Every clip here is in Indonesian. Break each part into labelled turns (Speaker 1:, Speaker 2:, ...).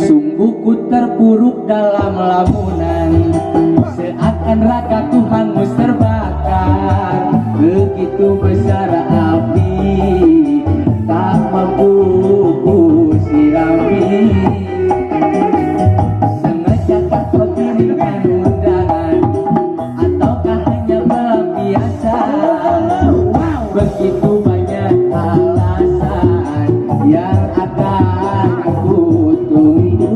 Speaker 1: Sungguh ku terpuruk dalam lamunan, seakan ragaku hangus terbakar. Begitu besar api, tak mampu ku sirami. Sengaja kau kirimkan undangan, ataukah hanya biasa? Begitu banyak alasan yang akan aku tunggu.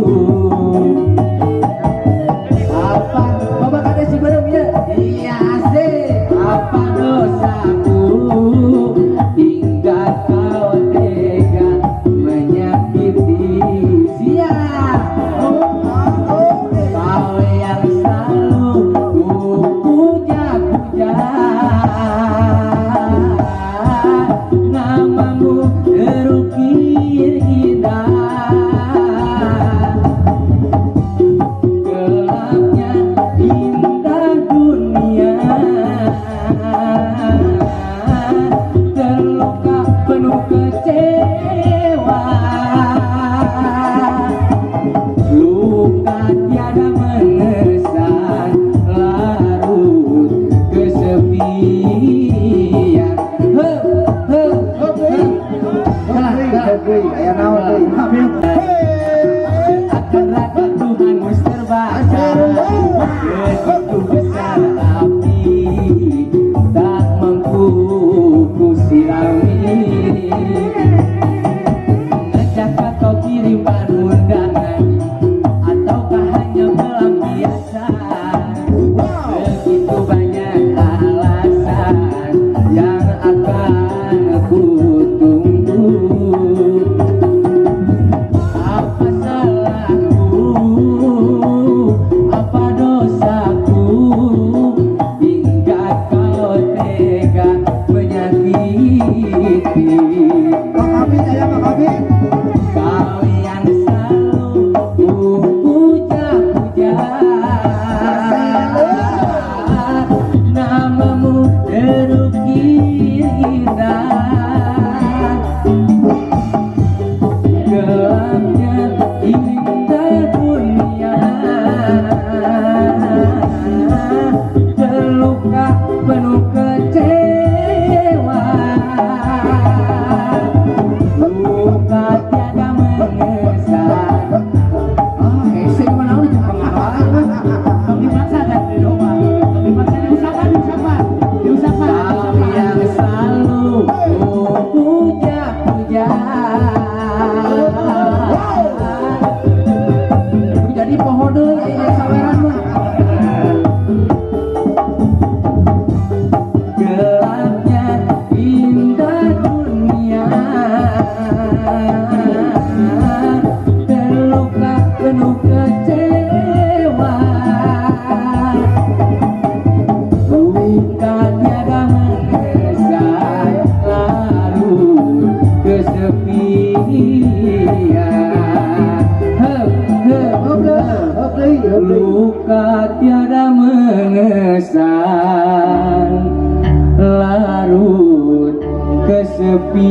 Speaker 1: Apa bapak kata si belum ya? Iya sih. Apa dosaku hingga kau tega menyakiti? Siap. Kau yang selalu ku puja-puja, namamu terukir indah. Gelapnya indah dunia, terluka penuh kecewa. Luka tiada mengesan, larut kesepian. Seakan raga Tuhan mus terbakar. Begitu besar api, tak mampu ku sirami. Sengaja kau kirimkan undangan, ataukah hanya pelampiasan? Begitu banyak alasan yang akan ku tunggu. Apa salahku, apa dosaku hingga kau tega menyakiti? Kau yang selalu ku puja-puja, namamu terukir indah. Gelapnya indah dunia, terluka penuh kecewa. Luka tiada mengesan. Ese gimana udah pengalaman? Kau dipaksa dan di rumah. Kau dipaksa diusahakan. Kau yang selalu ku puja-puja, jadi pohon deui saweran mah. Gelapnya indah dunia, terluka penuh kecewa. Luka tiada mengesan, larut kesepian. Luka tiada mengesan, larut kesepian.